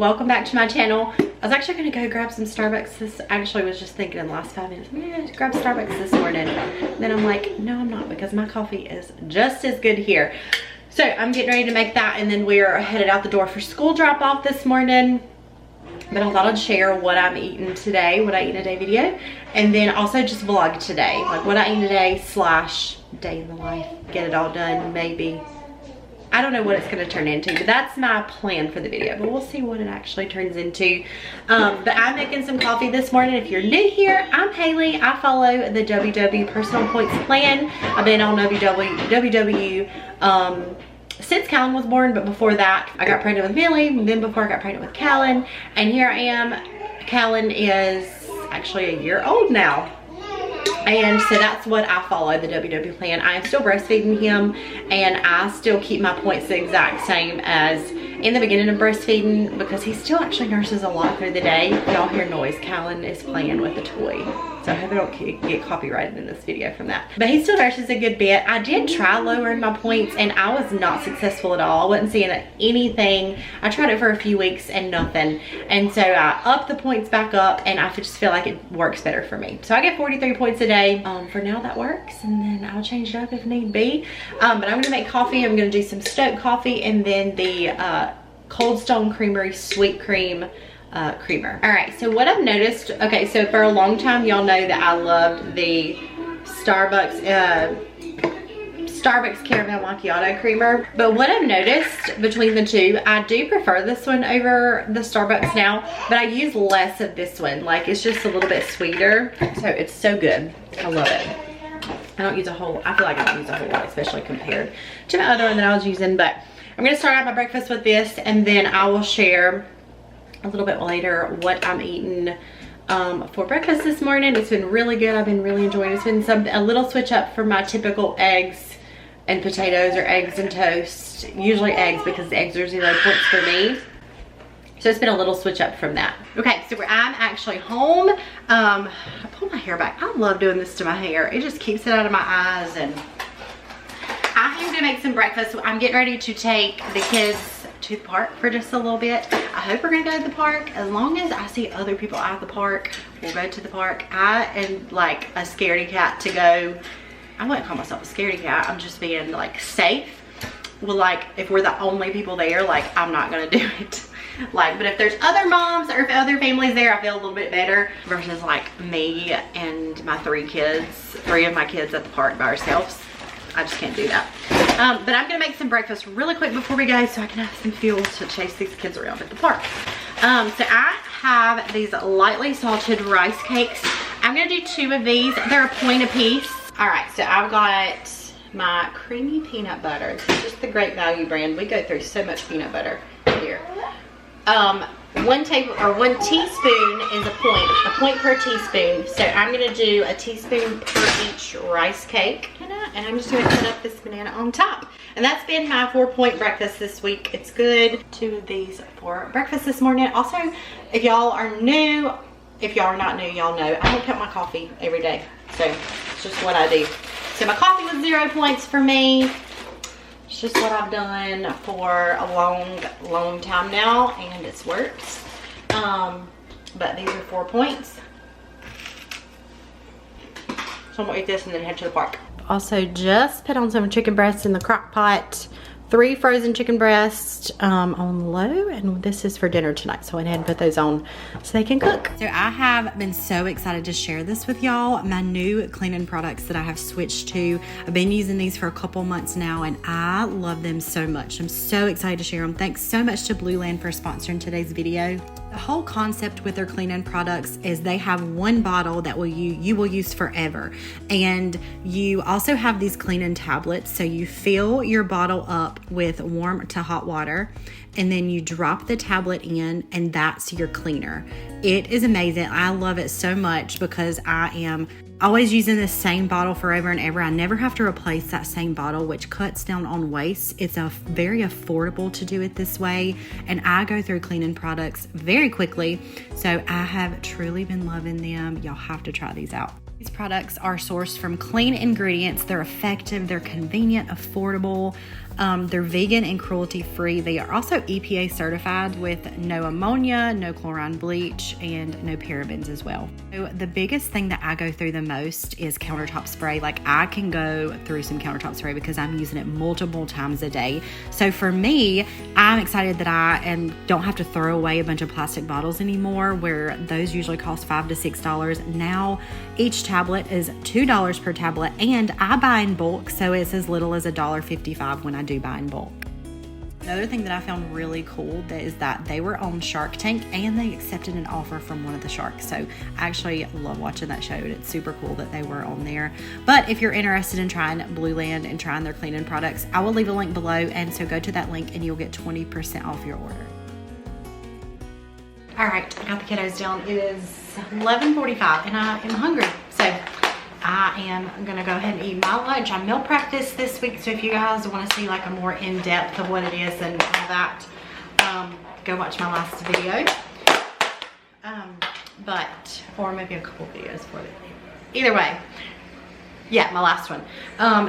welcome back to my channel. I was actually gonna go grab some Starbucks. This actually was just thinking in the last 5 minutes, I'm gonna grab Starbucks this morning. Then I'm like, no, I'm not, because my coffee is just as good here. So I'm getting ready to make that, and then we're headed out the door for school drop off this morning. But I thought I'd share what I'm eating today, what I eat in a day video, and then also just vlog today, like what I eat today / day in the life, get it all done, maybe. I don't know what it's going to turn into, but that's my plan for the video, but we'll see what it actually turns into. But I'm making some coffee this morning. If you're new here, I'm Haley. I follow the WW Personal Points Plan. I've been on WW since Callan was born, but before that, I got pregnant with Millie, and then before I got pregnant with Callan, and here I am. Callan is actually a year old now. And so that's what I follow, the WW plan. I am still breastfeeding him, and I still keep my points the exact same as in the beginning of breastfeeding, because he still actually nurses a lot through the day. Y'all hear noise. Callan is playing with a toy. So I hope I don't get copyrighted in this video from that. But he still nurses a good bit. I did try lowering my points, and I was not successful at all. I wasn't seeing anything. I tried it for a few weeks and nothing. And so I upped the points back up, and I just feel like it works better for me. So I get 43 points a day. For now that works, and then I'll change it up if need be. But I'm gonna make coffee. I'm gonna do some Stoke coffee, and then the Cold Stone Creamery sweet cream creamer. All right, so what I've noticed, okay, so for a long time, y'all know that I loved the Starbucks caramel macchiato creamer, but what I've noticed between the two, I do prefer this one over the Starbucks now, but I use less of this one. Like, it's just a little bit sweeter, so it's so good. I love it. I don't use a whole, I feel like I don't use a whole lot, especially compared to my other one that I was using, but I'm gonna start out my breakfast with this, and then I will share a little bit later what I'm eating for breakfast this morning. It's been really good. I've been really enjoying it. It's been a little switch up from my typical eggs and potatoes, or eggs and toast. Usually eggs, because the eggs are 0 points for me. So it's been a little switch up from that. Okay, so I'm actually home. I pulled my hair back. I love doing this to my hair. It just keeps it out of my eyes. And I am gonna make some breakfast. I'm getting ready to take the kids to the park for just a little bit. I hope we're gonna go to the park. As long as I see other people at the park, we'll go to the park. I am like a scaredy cat to go. I wouldn't call myself a scaredy cat. I'm just being like safe. Well, like if we're the only people there, like I'm not gonna do it. Like, but if there's other moms or if other families there, I feel a little bit better versus like me and my 3 of my kids at the park by ourselves. I just can't do that. But I'm gonna make some breakfast really quick before we go, so I can have some fuel to chase these kids around at the park. So I have these lightly salted rice cakes. I'm gonna do 2 of these. They're a point a piece. All right, so I've got my creamy peanut butter. This is just the Great Value brand. We go through so much peanut butter here. 1 teaspoon is a point per teaspoon. So I'm gonna do a teaspoon per each rice cake. And I'm just gonna cut up this banana on top. And that's been my 4-point breakfast this week. It's good. 2 of these for breakfast this morning. Also, if y'all are new, if y'all are not new, y'all know I don't cut my coffee every day. So it's just what I do. So my coffee was 0 points for me. It's just what I've done for a long time now, and it's worked. But these are 4 points. So I'm gonna eat this and then head to the park. Also just put on some chicken breasts in the crock pot. 3 frozen chicken breasts on low, and this is for dinner tonight, so I went ahead and put those on so they can cook. So I have been so excited to share this with y'all, my new cleaning products that I have switched to. I've been using these for a couple months now, and I love them so much. I'm so excited to share them. Thanks so much to Blue Land for sponsoring today's video. The whole concept with their cleaning products is they have 1 bottle that you will use forever, and you also have these cleaning tablets, so you fill your bottle up with warm to hot water, and then you drop the tablet in, and that's your cleaner. It is amazing. I love it so much because I am always using the same bottle forever and ever. I never have to replace that same bottle, which cuts down on waste. It's very affordable to do it this way, and I go through cleaning products very quickly, so I have truly been loving them. Y'all have to try these out. These products are sourced from clean ingredients. They're effective, they're convenient, affordable. They're vegan and cruelty free. They are also EPA certified with no ammonia, no chlorine bleach, and no parabens as well. So the biggest thing that I go through the most is countertop spray. Like, I can go through some countertop spray because I'm using it multiple times a day. So for me, I'm excited that I don't have to throw away a bunch of plastic bottles anymore, where those usually cost $5 to $6. Now each tablet is $2 per tablet, and I buy in bulk, so it's as little as $1.55 when I do buy in bulk. Another thing that I found really cool is that they were on Shark Tank and they accepted an offer from one of the sharks. So I actually love watching that show, and it's super cool that they were on there. But if you're interested in trying Blue Land and trying their cleaning products, I will leave a link below, and so go to that link and you'll get 20% off your order. All right, I got the kiddos down. It is 11:45 and I am hungry. So I am gonna go ahead and eat my lunch. I meal practiced this week, so if you guys want to see like a more in-depth of what it is and all that, go watch my last video. Or maybe a couple videos for it. Either way, yeah, my last one.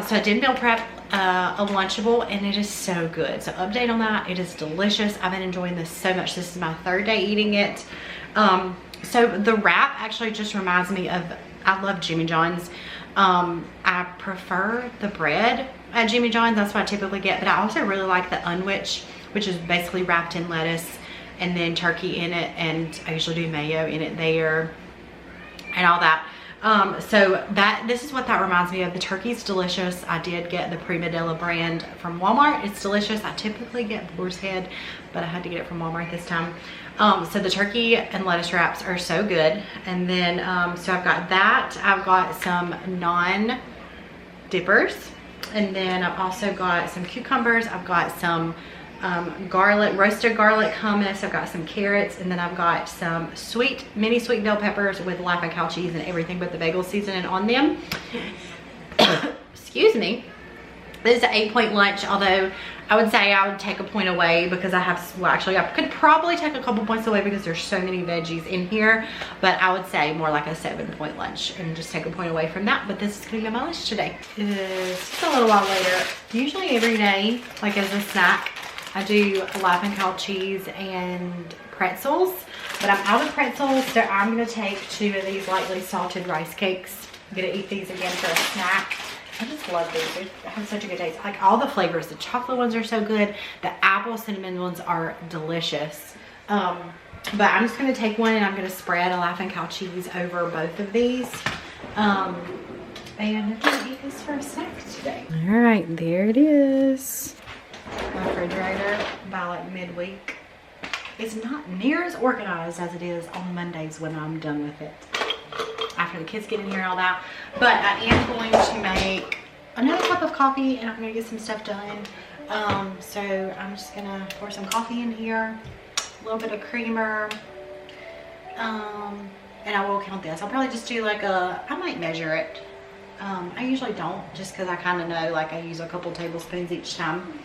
So I did meal prep a Lunchable, and it is so good. So update on that, it is delicious. I've been enjoying this so much. This is my third day eating it. So the wrap actually just reminds me of, I love Jimmy John's. I prefer the bread at Jimmy John's. That's what I typically get, but I also really like the unwich, which is basically wrapped in lettuce and then turkey in it, and I usually do mayo in it there and all that. So this is what that reminds me of. The turkey's delicious. I did get the Prima Della brand from Walmart. It's delicious. I typically get Boar's Head, but I had to get it from Walmart this time. So the turkey and lettuce wraps are so good. And then, so I've got that. I've got some non dippers. And then I've also got some cucumbers. I've got some roasted garlic hummus. I've got some carrots, and then I've got some mini sweet bell peppers with Laughing Cow cheese and everything but the bagel seasoning on them. Excuse me. This is an 8-point lunch, although I would say I would take a point away because I have, well, actually I could probably take a couple points away because there's so many veggies in here, but I would say more like a 7-point lunch and just take a point away from that. But this is gonna be my lunch today. It is just a little while later. Usually every day, like as a snack, I do Laughing Cow cheese and pretzels, but I'm out of pretzels, so I'm gonna take 2 of these lightly salted rice cakes. I'm gonna eat these again for a snack. I just love these. They have such a good taste. Like all the flavors. The chocolate ones are so good. The apple cinnamon ones are delicious. But I'm just gonna take one and I'm gonna spread a Laughing Cow cheese over both of these. And I'm gonna eat this for a snack today. All right, there it is. My refrigerator by like midweek. It's not near as organized as it is on Mondays when I'm done with it, after the kids get in here and all that. But I am going to make another cup of coffee and I'm gonna get some stuff done. So I'm just gonna pour some coffee in here, a little bit of creamer, and I will count this. I'll probably just do like I might measure it. I usually don't, just because I kind of know, like I use a couple tablespoons each time.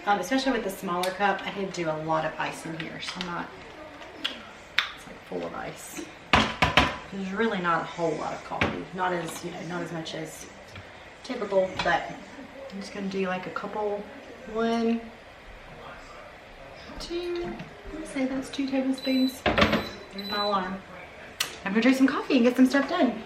Especially with the smaller cup, I did do a lot of ice in here, so I'm not, it's like full of ice. There's really not a whole lot of coffee, not as, not as much as typical, but I'm just gonna do like a couple, 1, 2, let's say that's 2 tablespoons. There's my alarm. I'm gonna drink some coffee and get some stuff done.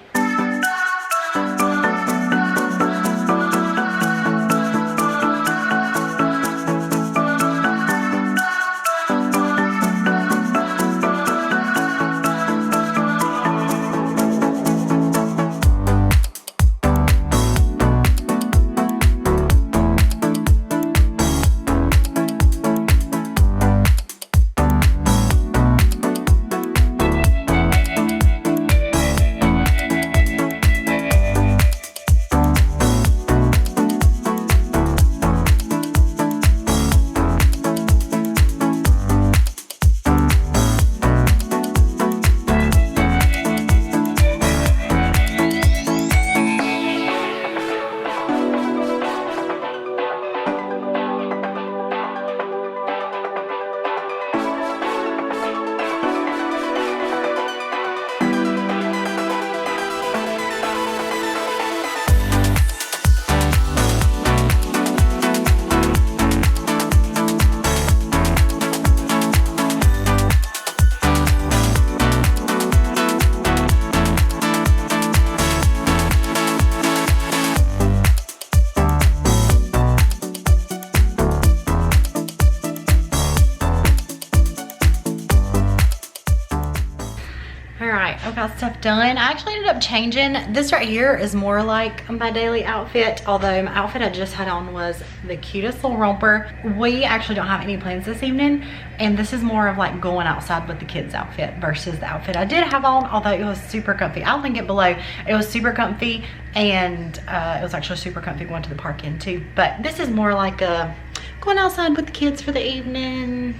got stuff done. I actually ended up changing. This right here is more like my daily outfit, although my outfit I just had on was the cutest little romper. We actually don't have any plans this evening, and this is more of like going outside with the kids outfit versus the outfit I did have on, although it was super comfy. I'll link it below. It was super comfy, and it was actually super comfy going to the park in too. But this is more like a going outside with the kids for the evening.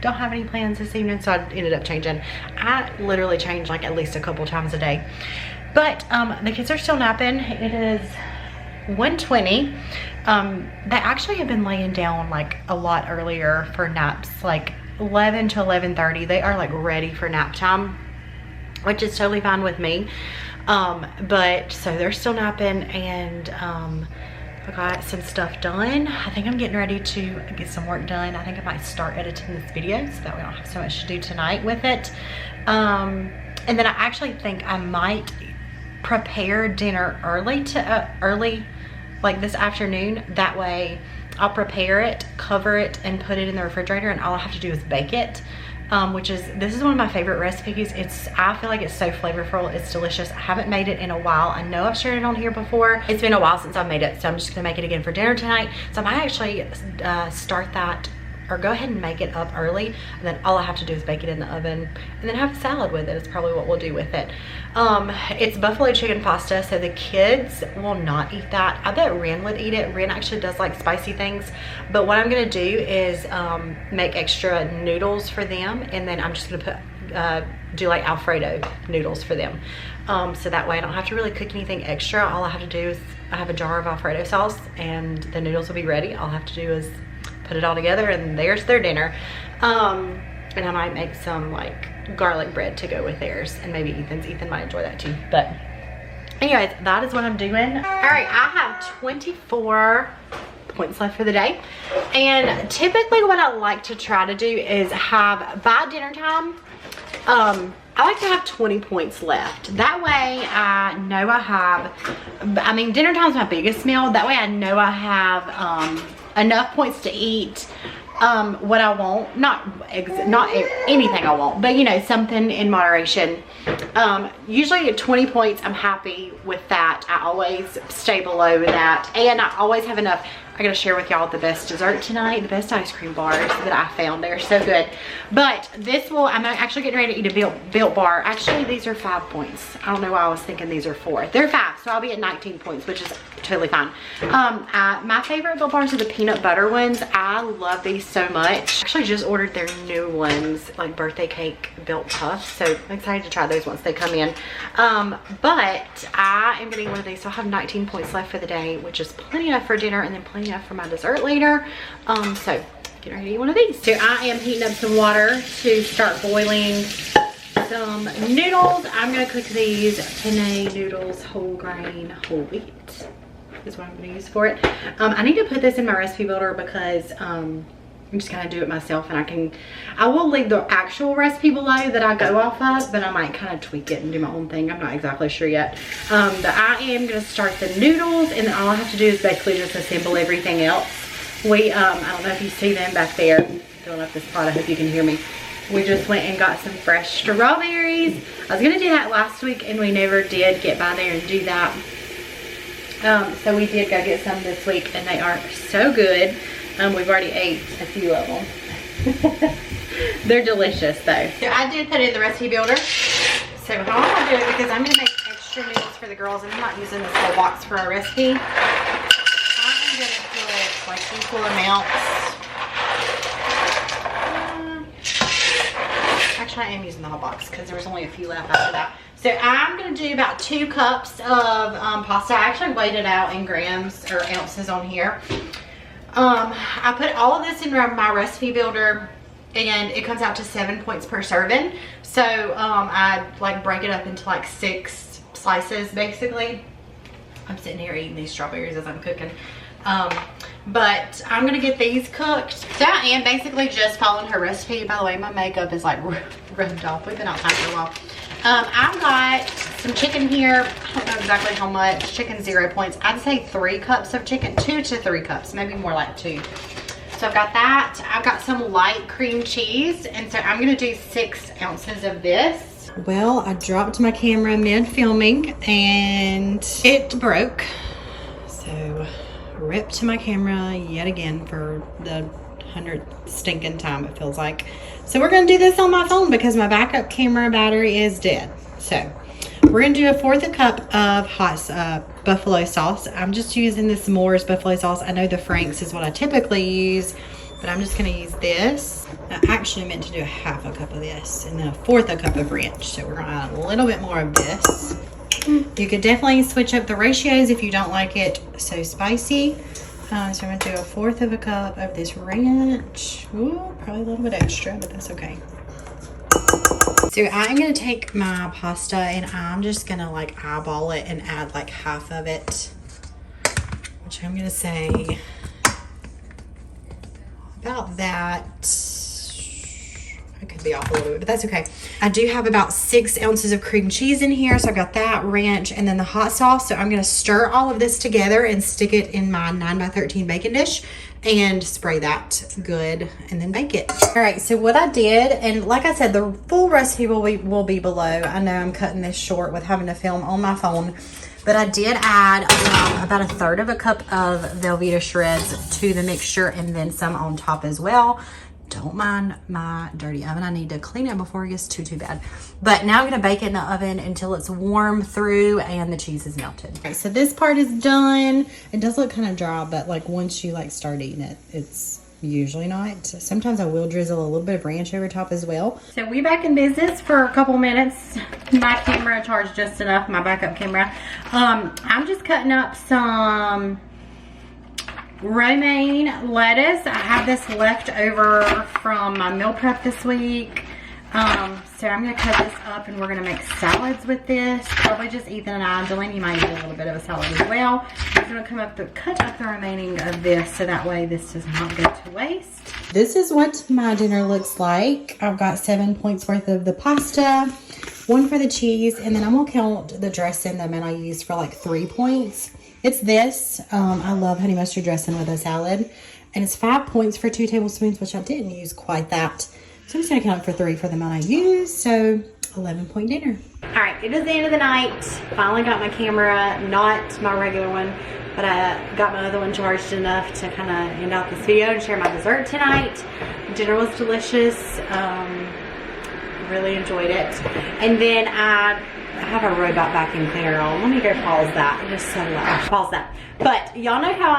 Don't have any plans this evening, so I ended up changing. I literally change like at least a couple times a day. But the kids are still napping. It is 1:20. They actually have been laying down like a lot earlier for naps, like 11 to 11:30. They are like ready for nap time, which is totally fine with me. But so they're still napping, and I got some stuff done. I think I'm getting ready to get some work done. I think I might start editing this video so that we don't have so much to do tonight with it. And then I actually think I might prepare dinner early, like this afternoon. That way I'll prepare it, cover it, and put it in the refrigerator, and all I have to do is bake it. This is one of my favorite recipes. I feel like it's so flavorful. It's delicious. I haven't made it in a while. I know I've shared it on here before. It's been a while since I've made it, so I'm just gonna make it again for dinner tonight. So I might actually start that, or go ahead and make it up early, and then all I have to do is bake it in the oven and then have a salad with it. It's probably what we'll do with it. It's buffalo chicken pasta, so the kids will not eat that. I bet Ren would eat it. Ren actually does like spicy things, but what I'm gonna do is make extra noodles for them, and then I'm just gonna put do like Alfredo noodles for them, so that way I don't have to really cook anything extra. All I have to do is I have a jar of Alfredo sauce, and the noodles will be ready. All I have to do is put it all together, and there's their dinner. And I might make some like garlic bread to go with theirs, and maybe Ethan might enjoy that too. But anyways, that is what I'm doing. All right, I have 24 points left for the day, and typically what I like to try to do is have, by dinner time, I like to have 20 points left. That way I know I have, I mean, dinner time is my biggest meal. That way I know I have enough points to eat what I want. Not anything I want, but you know, something in moderation. Usually at 20 points, I'm happy with that. I always stay below that, and I always have enough. I gotta share with y'all the best dessert tonight, the best ice cream bars that I found. They're so good. But this will, I'm actually getting ready to eat a built bar. Actually, these are 5 points. I don't know why I was thinking these are 4. They're 5, so I'll be at 19 points, which is totally fine. My favorite built bars are the peanut butter ones. I love these so much. I actually just ordered their new ones, like birthday cake built puffs, so I'm excited to try those once they come in. But I am getting one of these, so I have 19 points left for the day, which is plenty enough for dinner, and then plenty enough for my dessert later. So get ready to eat one of these. So I am heating up some water to start boiling some noodles. I'm gonna cook these penne noodles, whole grain, whole wheat is what I'm gonna use for it. I need to put this in my recipe builder because I'm just gonna do it myself, and I will leave the actual recipe below that I go off of, but I might kind of tweak it and do my own thing. I'm not exactly sure yet. But I am gonna start the noodles, and then all I have to do is basically just assemble everything else. I don't know if you see them back there. Filling up this pot, I hope you can hear me. We just went and got some fresh strawberries. I was gonna do that last week, and we never did get by there and do that. So we did go get some this week, and they are so good. We've already ate a few of them. They're delicious though. So I did put it in the recipe builder. So how I'm gonna do it, because I'm gonna make extra noodles for the girls, and I'm not using this whole box for our recipe. I'm gonna put like equal amounts. Actually, I am using the whole box because there was only a few left after that. So I'm gonna do about 2 cups of pasta. I actually weighed it out in grams or ounces on here. I put all of this in my recipe builder, and it comes out to 7 points per serving. So I like break it up into like 6 slices basically. I'm sitting here eating these strawberries as I'm cooking. But I'm gonna get these cooked. So I am basically just following her recipe. By the way, my makeup is like rubbed off. We've been outside for a while. I've got some chicken here. I don't know exactly how much. Chicken 0 points. I'd say 3 cups of chicken, 2 to 3 cups, maybe more like 2. So I've got that. I've got some light cream cheese, and so I'm gonna do 6 ounces of this. Well, I dropped my camera mid-filming and it broke. So, rip to my camera yet again for the 100th stinking time, it feels like. So we're gonna do this on my phone because my backup camera battery is dead. So, we're gonna do a 1/4 cup of hot buffalo sauce. I'm just using this Moore's buffalo sauce. I know the Frank's is what I typically use, but I'm just gonna use this. I actually meant to do a 1/2 cup of this and then a 1/4 cup of ranch. So we're gonna add a little bit more of this. You could definitely switch up the ratios if you don't like it so spicy. So I'm gonna do a 1/4 cup of this ranch. Ooh, probably a little bit extra, but that's okay. So I'm gonna take my pasta and I'm just gonna like eyeball it and add like 1/2 of it, which I'm gonna say about that. I could be off a little bit, but that's okay. I do have about 6 ounces of cream cheese in here, so I've got that, ranch, and then the hot sauce. So I'm gonna stir all of this together and stick it in my 9x13 baking dish and spray that good and then bake it. All right, so what I did, and like I said, the full recipe will be below. I know I'm cutting this short with having to film on my phone, but I did add about 1/3 cup of Velveeta shreds to the mixture and then some on top as well. Don't mind my dirty oven. I need to clean it before it gets too bad. But now I'm gonna bake it in the oven until it's warm through and the cheese is melted. Okay, so this part is done. It does look kind of dry, but like once you like start eating it, it's usually not. Sometimes I will drizzle a little bit of ranch over top as well. So we back in business for a couple minutes. My camera charged just enough, my backup camera. I'm just cutting up some romaine lettuce. I have this left over from my meal prep this week. So I'm gonna cut this up and we're gonna make salads with this. Probably just Ethan and I. Delaney might eat a little bit of a salad as well. I'm gonna cut up the remaining of this so that way this does not go to waste. This is what my dinner looks like. I've got 7 points worth of the pasta, 1 for the cheese, and then I'm gonna count the dressing that I used for like 3 points. It's this. I love honey mustard dressing with a salad. And it's 5 points for 2 tablespoons, which I didn't use quite that. So I'm just gonna count for 3 for the amount I used. So 11-point dinner. All right, it is the end of the night. Finally got my camera, not my regular one, but I got my other one charged enough to kind of end out this video and share my dessert tonight. Dinner was delicious. Really enjoyed it. And then I have a robot vacuum cleaner on. Let me go pause that. It is so loud. Pause that. But y'all know how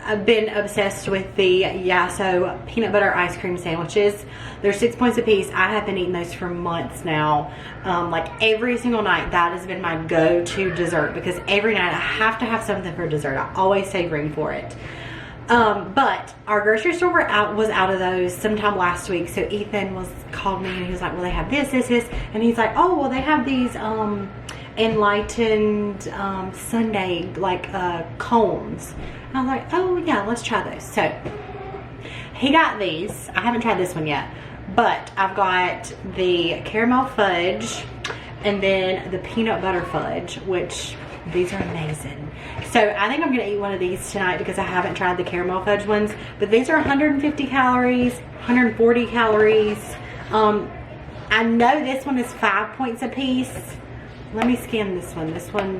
I've been obsessed with the Yasso peanut butter ice cream sandwiches. They're 6 points a piece. I have been eating those for months now. Like every single night, that has been my go-to dessert because every night I have to have something for dessert. I always save room for it. But our grocery store was out of those sometime last week. So Ethan called me and he was like, well, they have this. And he's like, oh, well, they have these, enlightened, sundae, cones. And I was like, oh yeah, let's try those. So he got these. I haven't tried this one yet, but I've got the caramel fudge and then the peanut butter fudge, which these are amazing. So I think I'm gonna eat one of these tonight because I haven't tried the caramel fudge ones, but these are 150 calories, 140 calories. I know this one is 5 points a piece. Let me scan this one. This one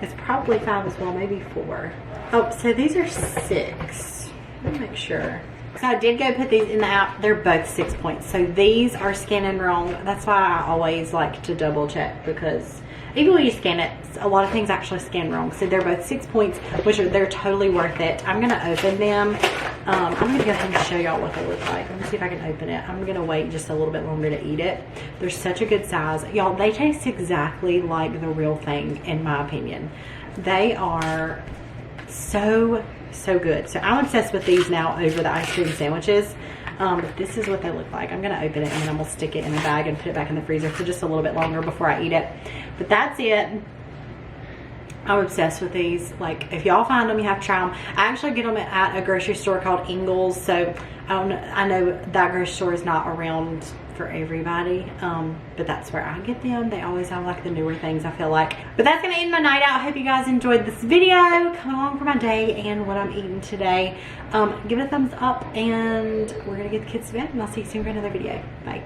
is probably 5 as well, maybe 4. Oh, so these are 6. Let me make sure. So I did go put these in the app. They're both 6 points. So these are scanning wrong. That's why I always like to double check because even when you scan it, a lot of things actually scan wrong. So they're both 6 points, which they're totally worth it. I'm gonna open them. I'm gonna go ahead and show y'all what they look like. Let me see if I can open it. I'm gonna wait just a little bit longer to eat it. They're such a good size. Y'all, they taste exactly like the real thing, in my opinion. They are so good. So I'm obsessed with these now over the ice cream sandwiches. But this is what they look like. I'm gonna open it and then I'm gonna stick it in a bag and put it back in the freezer for just a little bit longer before I eat it. But that's it. I'm obsessed with these. Like, if y'all find them, you have to try them. I actually get them at a grocery store called Ingles. So I know that grocery store is not around for everybody, but that's where I get them. They always have like the newer things, I feel like. But that's gonna end my night out. I hope you guys enjoyed this video coming along for my day and what I'm eating today. Give it a thumbs up and we're gonna get the kids to bed and I'll see you soon for another video. Bye.